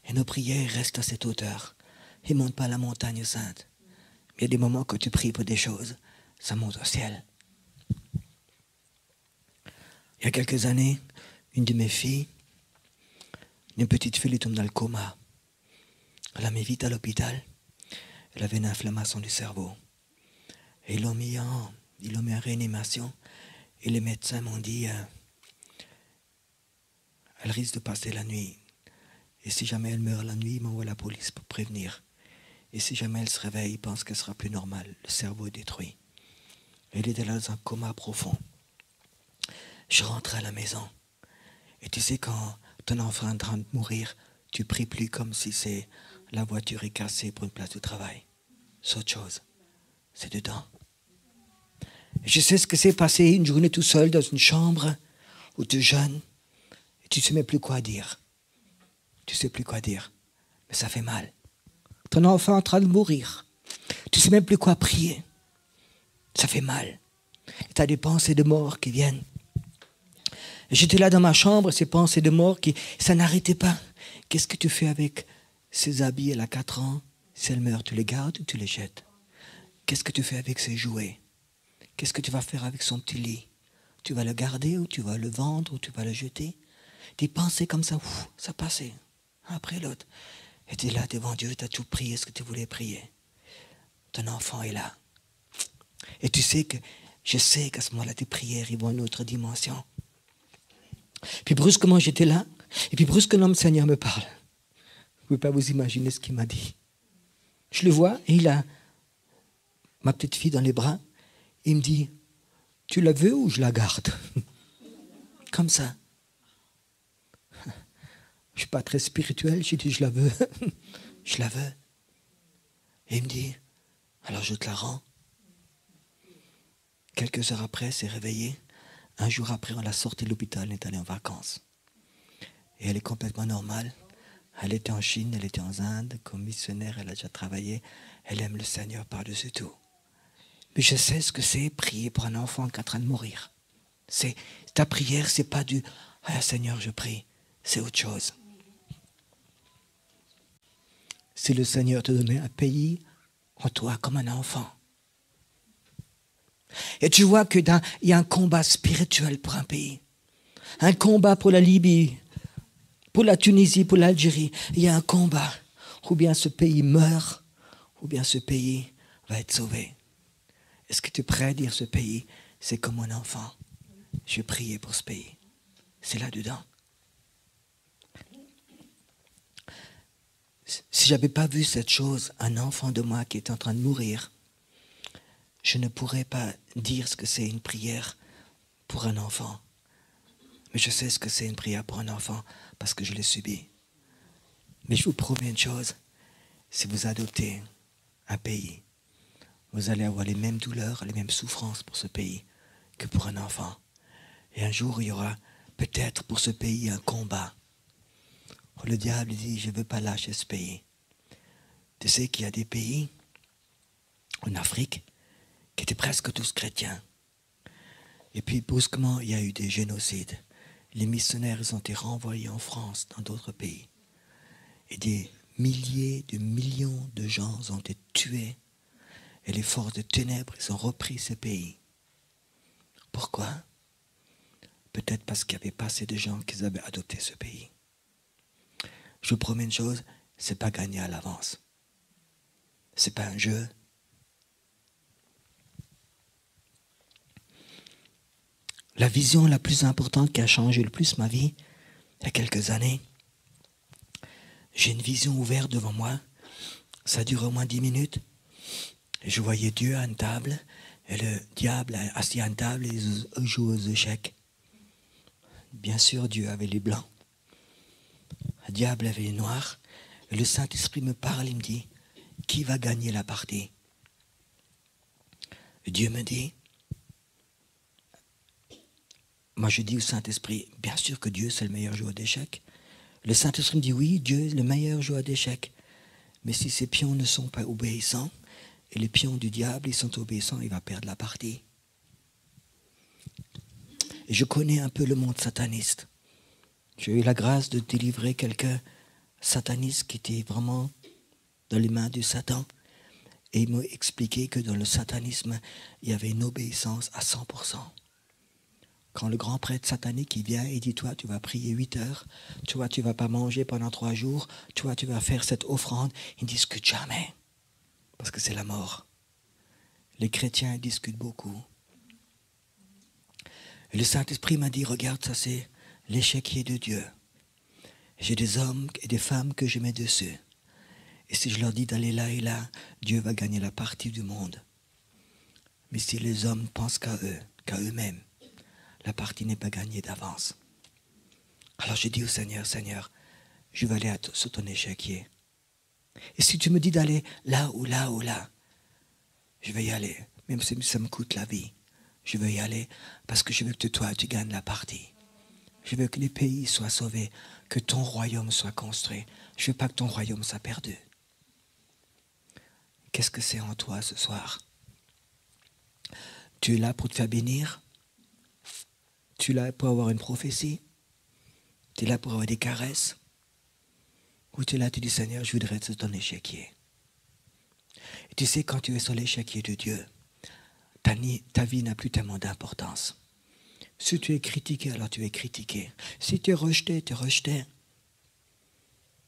et nos prières restent à cette hauteur. Ils ne montent pas à la montagne sainte. Mais il y a des moments que tu pries pour des choses, ça monte au ciel. Il y a quelques années, une de mes filles, une petite fille, elle tombe dans le coma. Elle l'a mis vite à l'hôpital. Elle avait une inflammation du cerveau. Et ils l'ont mis en réanimation. Et les médecins m'ont dit, elle risque de passer la nuit. Et si jamais elle meurt la nuit, ils m'envoient la police pour prévenir. Et si jamais elle se réveille, ils pensent qu'elle sera plus normale. Le cerveau est détruit. Et elle était là dans un coma profond. Je rentre à la maison. Et tu sais, quand ton enfant est en train de mourir, tu pries plus comme si c'est la voiture est cassée pour une place de travail. C'est autre chose. C'est dedans. Et je sais ce que c'est passer une journée tout seul dans une chambre où tu jeûnes et tu ne sais même plus quoi dire. Tu ne sais plus quoi dire. Mais ça fait mal. Ton enfant est en train de mourir. Tu ne sais même plus quoi prier. Ça fait mal. Et tu as des pensées de mort qui viennent. Et j'étais là dans ma chambre, ces pensées de mort, ça n'arrêtait pas. Qu'est-ce que tu fais avec ces habits? Elle a 4 ans. Si elle meurt, tu les gardes ou tu les jettes? Qu'est-ce que tu fais avec ses jouets? Qu'est-ce que tu vas faire avec son petit lit? Tu vas le garder ou tu vas le vendre ou tu vas le jeter? Des pensées comme ça, ça passait, un après l'autre. Et tu es là devant Dieu, tu as tout prié ce que tu voulais prier. Ton enfant est là. Et tu sais que, je sais qu'à ce moment-là, tes prières, ils vont à une autre dimension. Puis brusquement, j'étais là, et puis brusquement, le Seigneur me parle. Vous ne pouvez pas vous imaginer ce qu'il m'a dit. Je le vois, et il a ma petite fille dans les bras. Il me dit, tu la veux ou je la garde? Comme ça. Je ne suis pas très spirituel, j'ai dit, je la veux. Je la veux. Et il me dit, alors je te la rends. Quelques heures après, elle s'est réveillée. Un jour après, on l'a sortie de l'hôpital, elle est allée en vacances. Et elle est complètement normale. Elle était en Chine, elle était en Inde, comme missionnaire, elle a déjà travaillé. Elle aime le Seigneur par-dessus tout. Mais je sais ce que c'est prier pour un enfant qui est en train de mourir. Ta prière, c'est pas du « Ah Seigneur, je prie ». C'est autre chose. C'est le Seigneur te donner un pays en toi comme un enfant. Et tu vois qu'il y a un combat spirituel pour un pays. Un combat pour la Libye, pour la Tunisie, pour l'Algérie. Il y a un combat. Ou bien ce pays meurt, ou bien ce pays va être sauvé. Est-ce que tu es prêt à dire ce pays, c'est comme mon enfant? Je vais prier pour ce pays. C'est là-dedans. Si je n'avais pas vu cette chose, un enfant de moi qui est en train de mourir, je ne pourrais pas dire ce que c'est une prière pour un enfant. Mais je sais ce que c'est une prière pour un enfant parce que je l'ai subi. Mais je vous promets une chose, si vous adoptez un pays, vous allez avoir les mêmes douleurs, les mêmes souffrances pour ce pays que pour un enfant. Et un jour, il y aura peut-être pour ce pays un combat. Le diable dit, je ne veux pas lâcher ce pays. Tu sais qu'il y a des pays en Afrique qui étaient presque tous chrétiens. Et puis, brusquement, il y a eu des génocides. Les missionnaires ils ont été renvoyés en France, dans d'autres pays. Et des milliers de millions de gens ont été tués. Et les forces de ténèbres, ils ont repris ce pays. Pourquoi? Peut-être parce qu'il n'y avait pas assez de gens qui avaient adopté ce pays. Je vous promets une chose, ce n'est pas gagné à l'avance. Ce n'est pas un jeu. La vision la plus importante qui a changé le plus ma vie, il y a quelques années, j'ai une vision ouverte devant moi. Ça dure au moins 10 minutes. Et je voyais Dieu à une table, et le diable assis à une table, et il joue aux échecs. Bien sûr, Dieu avait les blancs. Le diable avait les noirs. Et le Saint-Esprit me parle, il me dit, qui va gagner la partie? Et Dieu me dit, moi je dis au Saint-Esprit, bien sûr que Dieu c'est le meilleur joueur d'échecs. Le Saint-Esprit me dit, oui, Dieu est le meilleur joueur d'échecs. Mais si ses pions ne sont pas obéissants, et les pions du diable, ils sont obéissants, il va perdre la partie. Et je connais un peu le monde sataniste. J'ai eu la grâce de délivrer quelqu'un sataniste qui était vraiment dans les mains du Satan. Et il m'a expliqué que dans le satanisme, il y avait une obéissance à 100%. Quand le grand prêtre satanique il vient et dit, toi tu vas prier 8 heures, toi tu ne vas pas manger pendant 3 jours, toi tu vas faire cette offrande, ils ne discutent jamais. Parce que c'est la mort. Les chrétiens discutent beaucoup. Et le Saint-Esprit m'a dit, regarde, ça c'est l'échiquier de Dieu. J'ai des hommes et des femmes que je mets dessus. Et si je leur dis d'aller là et là, Dieu va gagner la partie du monde. Mais si les hommes pensent qu'à eux, qu'à eux-mêmes, la partie n'est pas gagnée d'avance. Alors j'ai dit au Seigneur, Seigneur, je vais aller sur ton échiquier. Et si tu me dis d'aller là ou là ou là, je vais y aller. Même si ça me coûte la vie, je veux y aller parce que je veux que toi, tu gagnes la partie. Je veux que les pays soient sauvés, que ton royaume soit construit. Je ne veux pas que ton royaume soit perdu. Qu'est-ce que c'est en toi ce soir? Tu es là pour te faire bénir? Tu es là pour avoir une prophétie? Tu es là pour avoir des caresses? Ou tu es là, tu dis, Seigneur, je voudrais être sur ton échiquier. Et tu sais, quand tu es sur l'échiquier de Dieu, ta vie n'a plus tellement d'importance. Si tu es critiqué, alors tu es critiqué. Si tu es rejeté, tu es rejeté.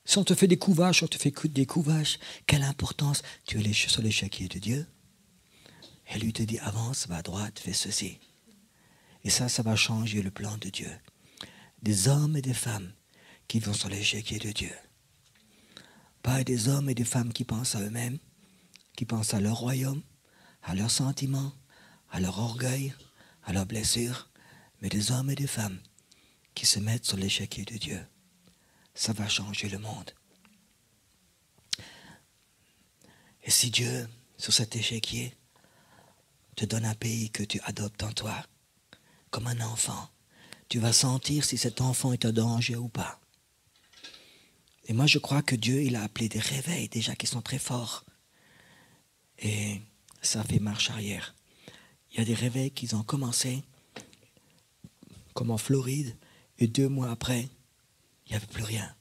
Si on te fait des couvaches, on te fait des couvaches, quelle importance? Tu es sur l'échiquier de Dieu. Et lui te dit, avance, va à droite, fais ceci. Et ça va changer le plan de Dieu. Des hommes et des femmes qui vont sur l'échiquier de Dieu. Pas des hommes et des femmes qui pensent à eux-mêmes, qui pensent à leur royaume, à leurs sentiments, à leur orgueil, à leurs blessures, mais des hommes et des femmes qui se mettent sur l'échiquier de Dieu. Ça va changer le monde. Et si Dieu, sur cet échiquier, te donne un pays que tu adoptes en toi, comme un enfant, tu vas sentir si cet enfant est en danger ou pas. Et moi, je crois que Dieu, il a appelé des réveils déjà qui sont très forts. Et ça fait marche arrière. Il y a des réveils qui ont commencé, comme en Floride, et 2 mois après, il n'y avait plus rien.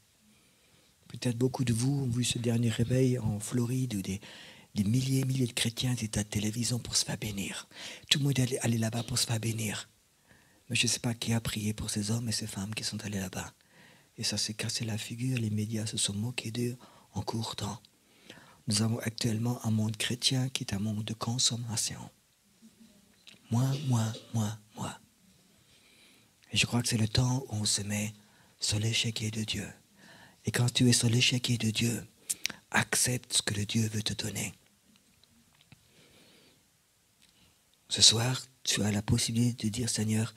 Peut-être beaucoup de vous ont vu ce dernier réveil en Floride où des milliers et milliers de chrétiens étaient à la télévision pour se faire bénir. Tout le monde est allé là-bas pour se faire bénir. Mais je ne sais pas qui a prié pour ces hommes et ces femmes qui sont allés là-bas. Et ça s'est cassé la figure, les médias se sont moqués d'eux en court temps. Nous avons actuellement un monde chrétien qui est un monde de consommation. Moi. Et je crois que c'est le temps où on se met sur l'échiquier de Dieu. Et quand tu es sur l'échiquier de Dieu, accepte ce que le Dieu veut te donner. Ce soir, tu as la possibilité de dire, Seigneur,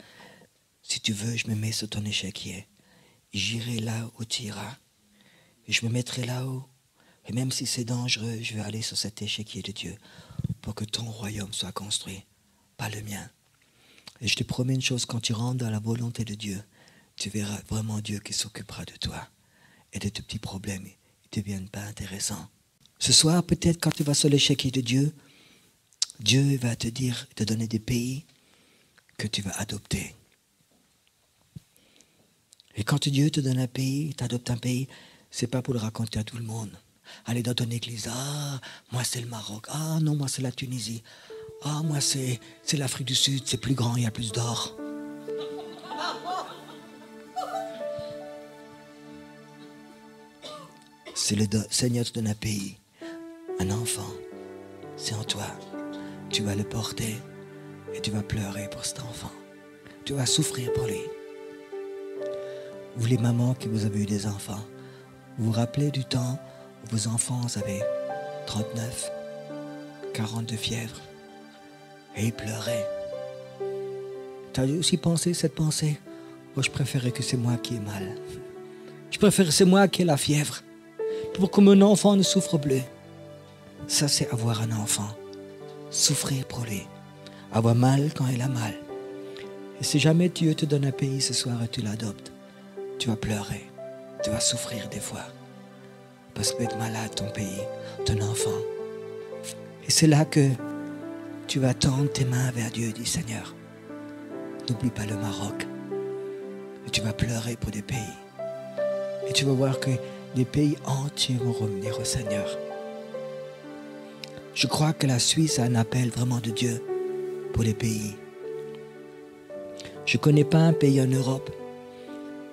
si tu veux, je me mets sur ton échiquier. J'irai là où tu iras. Et je me mettrai là-haut. Et même si c'est dangereux, je vais aller sur cet échiquier de Dieu pour que ton royaume soit construit, pas le mien. Et je te promets une chose, quand tu rentres dans la volonté de Dieu, tu verras vraiment Dieu qui s'occupera de toi. Et de tes petits problèmes, ils ne deviennent pas intéressants. Ce soir, peut-être quand tu vas sur l'échiquier de Dieu, Dieu va te dire, te donner des pays que tu vas adopter. Et quand Dieu te donne un pays, t'adoptes un pays, c'est pas pour le raconter à tout le monde. Aller dans ton église, ah, moi c'est le Maroc, ah non, moi c'est la Tunisie, ah, moi c'est l'Afrique du Sud, c'est plus grand, il y a plus d'or. C'est le Seigneur te donne un pays, un enfant, c'est en toi. Tu vas le porter et tu vas pleurer pour cet enfant. Tu vas souffrir pour lui. Vous les mamans qui vous avez eu des enfants, vous vous rappelez du temps où vos enfants avaient 39, 40 de fièvre et ils pleuraient. Tu as aussi pensé cette pensée? Oh, je préférais que c'est moi qui ai mal. Je préférais que c'est moi qui ai la fièvre pour que mon enfant ne souffre plus. Ça, c'est avoir un enfant. Souffrir pour lui. Avoir mal quand il a mal. Et si jamais Dieu te donne un pays ce soir et tu l'adoptes, tu vas pleurer. Tu vas souffrir des fois. Parce que tu es malade, ton pays, ton enfant. Et c'est là que tu vas tendre tes mains vers Dieu et dire, Seigneur, n'oublie pas le Maroc. Et tu vas pleurer pour des pays. Et tu vas voir que des pays entiers vont revenir au Seigneur. Je crois que la Suisse a un appel vraiment de Dieu pour les pays. Je ne connais pas un pays en Europe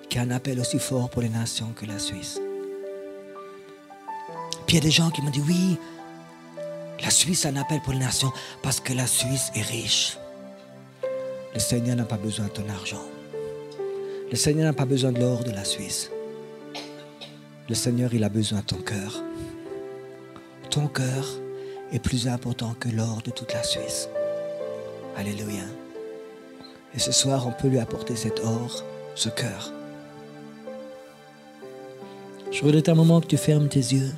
qui a un appel aussi fort pour les nations que la Suisse. Puis il y a des gens qui m'ont dit, oui, la Suisse a un appel pour les nations parce que la Suisse est riche. Le Seigneur n'a pas besoin de ton argent. Le Seigneur n'a pas besoin de l'or de la Suisse. Le Seigneur, il a besoin de ton cœur. Ton cœur est plus important que l'or de toute la Suisse. Alléluia. Et ce soir, on peut lui apporter cet or, ce cœur. Je voudrais un moment que tu fermes tes yeux.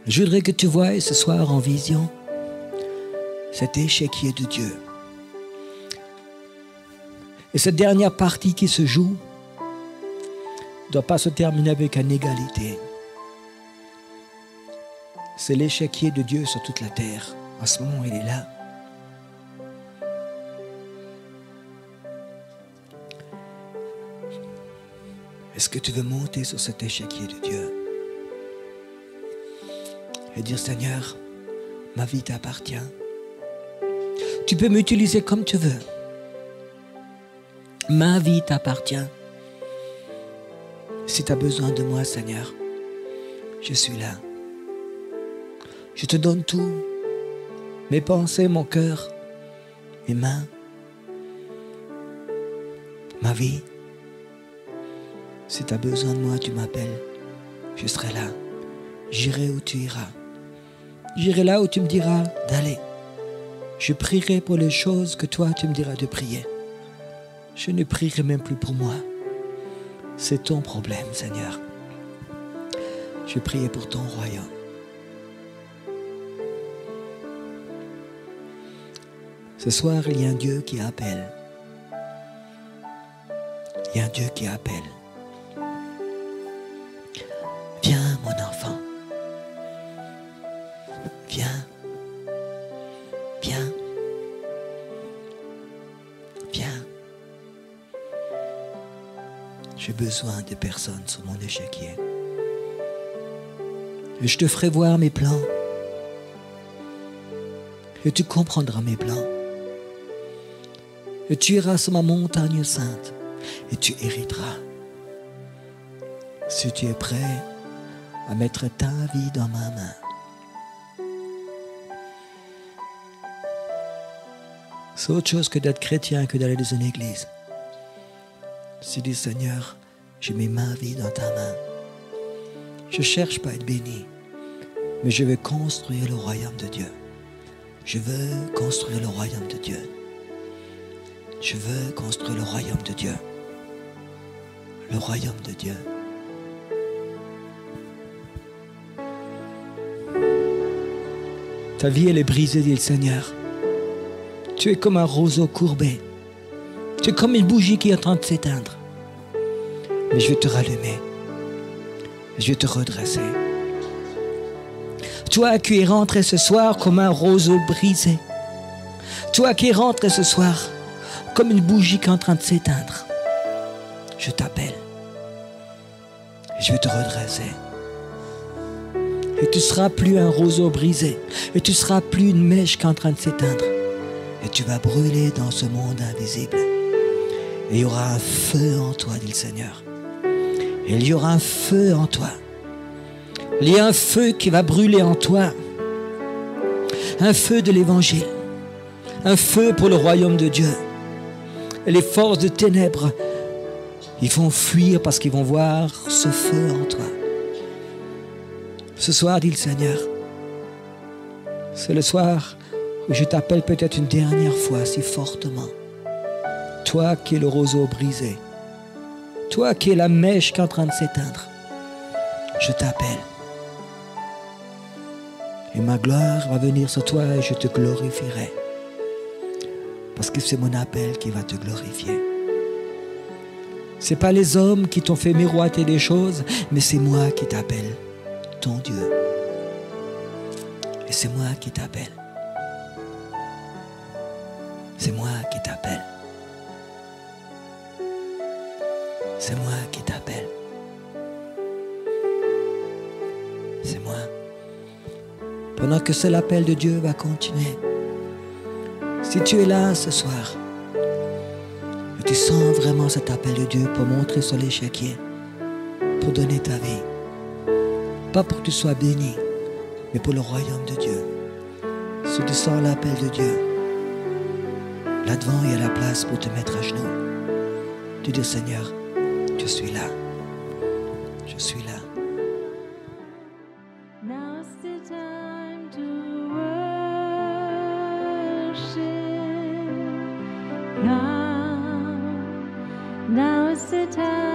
Je voudrais que tu voies ce soir en vision cet échiquier de Dieu. Et cette dernière partie qui se joue ne doit pas se terminer avec une égalité. C'est l'échiquier de Dieu sur toute la terre. En ce moment, il est là. Est-ce que tu veux monter sur cet échiquier de Dieu et dire, Seigneur, ma vie t'appartient. Tu peux m'utiliser comme tu veux. Ma vie t'appartient. Si tu as besoin de moi, Seigneur, je suis là. Je te donne tout. Mes pensées, mon cœur, mes mains, ma vie. Si tu as besoin de moi, tu m'appelles. Je serai là. J'irai où tu iras. J'irai là où tu me diras d'aller. Je prierai pour les choses que toi, tu me diras de prier. Je ne prierai même plus pour moi. C'est ton problème, Seigneur. Je priais pour ton royaume. Ce soir, il y a un Dieu qui appelle. Il y a un Dieu qui appelle. Viens, mon enfant. Viens. Viens. Viens. J'ai besoin de personnes sur mon échiquier. Et je te ferai voir mes plans. Et tu comprendras mes plans. Et tu iras sur ma montagne sainte. Et tu hériteras. Si tu es prêt à mettre ta vie dans ma main. C'est autre chose que d'être chrétien, que d'aller dans une église. Si dis, Seigneur, je mets ma vie dans ta main. Je ne cherche pas à être béni, mais je veux construire le royaume de Dieu. Je veux construire le royaume de Dieu. Je veux construire le royaume de Dieu. Le royaume de Dieu. Ta vie, elle est brisée, dit le Seigneur. Tu es comme un roseau courbé. Tu es comme une bougie qui est en train de s'éteindre. Mais je vais te rallumer. Je vais te redresser. Toi qui es rentré ce soir comme un roseau brisé. Toi qui es rentré ce soir comme une bougie qui est en train de s'éteindre. Je t'appelle. Je vais te redresser. Et tu ne seras plus un roseau brisé. Et tu ne seras plus une mèche qui est en train de s'éteindre. Et tu vas brûler dans ce monde invisible. Et il y aura un feu en toi, dit le Seigneur. Et il y aura un feu en toi. Il y a un feu qui va brûler en toi. Un feu de l'évangile. Un feu pour le royaume de Dieu. Et les forces de ténèbres, ils vont fuir parce qu'ils vont voir ce feu en toi. Ce soir, dit le Seigneur, c'est le soir où je t'appelle peut-être une dernière fois si fortement. Toi qui es le roseau brisé. Toi qui es la mèche qui est en train de s'éteindre. Je t'appelle. Et ma gloire va venir sur toi et je te glorifierai. Parce que c'est mon appel qui va te glorifier. Ce n'est pas les hommes qui t'ont fait miroiter des choses, mais c'est moi qui t'appelle, ton Dieu. Et c'est moi qui t'appelle. C'est moi qui t'appelle. C'est moi qui t'appelle. C'est moi. Pendant que c'est l'appel de Dieu va continuer. Si tu es là ce soir, et tu sens vraiment cet appel de Dieu pour montrer sur l'échiquier, pour donner ta vie, pas pour que tu sois béni, mais pour le royaume de Dieu. Si tu sens l'appel de Dieu, là-devant il y a la place pour te mettre à genoux. Tu dis Seigneur, je suis là. Je suis là. Now's the time to worship God. Now is the time.